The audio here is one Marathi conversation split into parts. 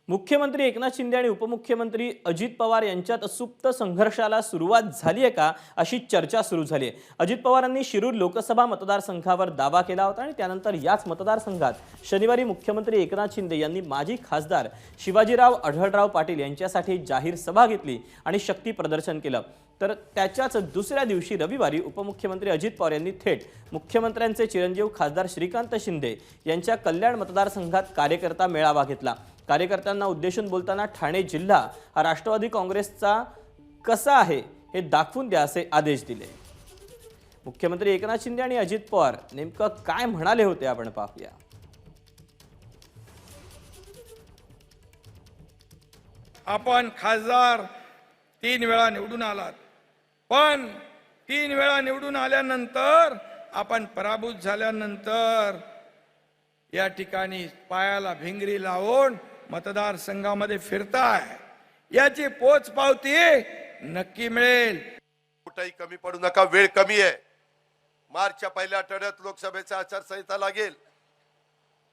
मुख्यमंत्री एकनाथ शिंदे आणि उपमुख्यमंत्री अजित पवार यांच्यात सुप्त संघर्षाला सुरुवात झाली आहे का अशी चर्चा सुरू झाली आहे। अजित पवारांनी शिरूर लोकसभा मतदारसंघावर दावा केला होता आणि त्यानंतर याच मतदारसंघात शनिवारी मुख्यमंत्री एकनाथ शिंदे यांनी माजी खासदार शिवाजीराव आढळराव पाटील यांच्यासाठी जाहीर सभा घेतली आणि शक्ती प्रदर्शन केलं। तर त्याच्याच दुसऱ्या दिवशी रविवारी उपमुख्यमंत्री अजित पवार यांनी थेट मुख्यमंत्र्यांचे चिरंजीव खासदार श्रीकांत शिंदे यांच्या कल्याण मतदारसंघात कार्यकर्ता मेळावा घेतला। कार्यकर्त्यांना उद्देशून बोलताना ठाणे जिल्हा हा राष्ट्रवादी काँग्रेसचा कसा आहे हे दाखवून द्या असे आदेश दिले। मुख्यमंत्री एकनाथ शिंदे आणि अजित पवार नेमकं काय म्हणाले होते आपण पाहूया। आपण खासदार 3 वेळा निवडून आलात, पण 3 वेळा निवडून आल्यानंतर आपण पराभूत झाल्यानंतर या ठिकाणी पायाला भिंगरी लावून मतदारसंघामध्ये फिरताय, याची पोचपावती नक्की मिळेल। कुठेही कमी पडू नका, वेळ कमी आहे। मार्चच्या पहिल्या आठवड्यात लोकसभेची आचारसंहिता लागेल,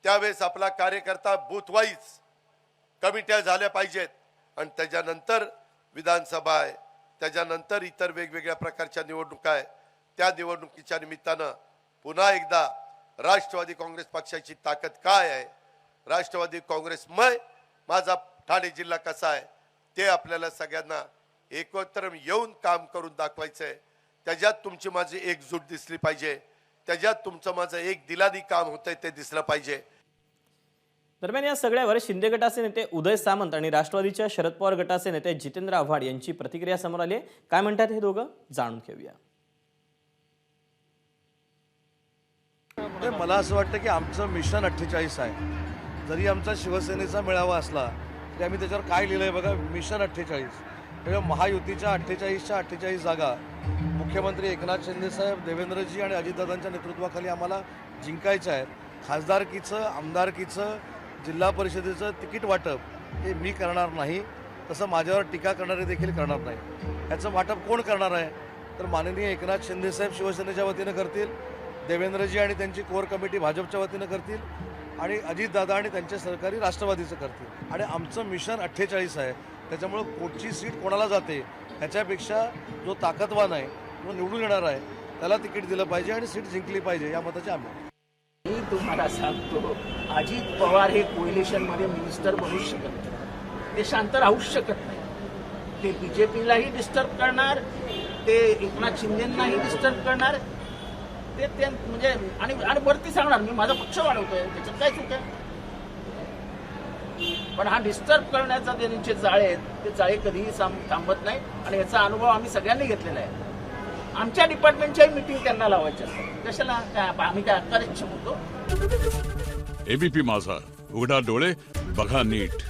त्यावेळेस आपला कार्यकर्ता बूथ वाईज कमिट्या झाल्या पाहिजेत आणि त्याच्यानंतर विधानसभा आहे, त्याच्यानंतर इतर वेगवेगळ्या प्रकारच्या निवडणुका आहे। त्या निवडणुकीच्या निमित्तानं पुन्हा एकदा राष्ट्रवादी काँग्रेस पक्षाची ताकद काय आहे, राष्ट्रवादी काँग्रेसमय माझा ठाणे जिल्हा कसा आहे ते आपल्याला सगळ्यांना एकत्र येऊन काम करून दाखवायचं आहे। त्याच्यात तुमची माझी एकजूट दिसली पाहिजे, त्याच्यात तुमचं माझं एक दिलानी काम होतंय ते दिसलं पाहिजे। दरम्यान या सगळ्यावर शिंदे गटाचे नेते उदय सामंत आणि राष्ट्रवादीच्या शरद पवार गटाचे नेते जितेंद्र आव्हाड यांची प्रतिक्रिया समोर आली। काय म्हणतात हे दोघं जाणून घेऊया। मला असं वाटतं की आमचं मिशन 48 आहे। जरी आमचा शिवसेनेचा मेळावा असला तरी आम्ही त्याच्यावर काय लिहिलंय बघा, मिशन 48। म्हणजे महायुतीच्या 48च्या 48 जागा मुख्यमंत्री एकनाथ शिंदे साहेब, देवेंद्रजी आणि अजितदादांच्या नेतृत्वाखाली आम्हाला जिंकायचं आहे। खासदारकीचं, आमदारकीचं, जिल्हा परिषदेचं तिकीट वाटप हे मी करणार नाही, तसं माझ्यावर टीका करणारे देखील करणार नाही। याचं वाटप कोण करणार आहे तर माननीय एकनाथ शिंदे साहेब शिवसेनेच्या वतीनं करतील, देवेंद्रजी आणि त्यांची कोर कमिटी भाजपच्या वतीनं करतील आणि अजितदादा आणि त्यांचे सहकारी राष्ट्रवादीचं करतील। आणि आमचं मिशन 48 आहे, त्याच्यामुळं कोणची सीट कोणाला जाते ह्याच्यापेक्षा जो ताकदवान आहे, जो निवडून येणार आहे त्याला तिकीट दिलं पाहिजे आणि सीट जिंकली पाहिजे, या मताचे आम्ही। मी तुम्हाला सांगतो, अजित पवार हे कोएलिशनमध्ये मिनिस्टर बनू शकत नाही, ते शांत राहू शकत नाही। ते बीजेपीलाही डिस्टर्ब करणार, ते एकनाथ शिंदेंनाही डिस्टर्ब करणार, ते म्हणजे आणि वरती सांगणार मी माझा पक्ष वाढवतोय, त्याच्यात काय चूक आहे। पण हा डिस्टर्ब करण्याचा त्यांचे जाळे आहेत, ते जाळे कधीही थांबत नाही आणि याचा अनुभव आम्ही सगळ्यांनी घेतलेला आहे। आमच्या डिपार्टमेंटच्याही मीटिंग त्यांना लावायच्या असतात, कशाला आम्ही काय अकार्यक्षम होतो। एबीपी माझा, उघडा डोळे बघा नीट।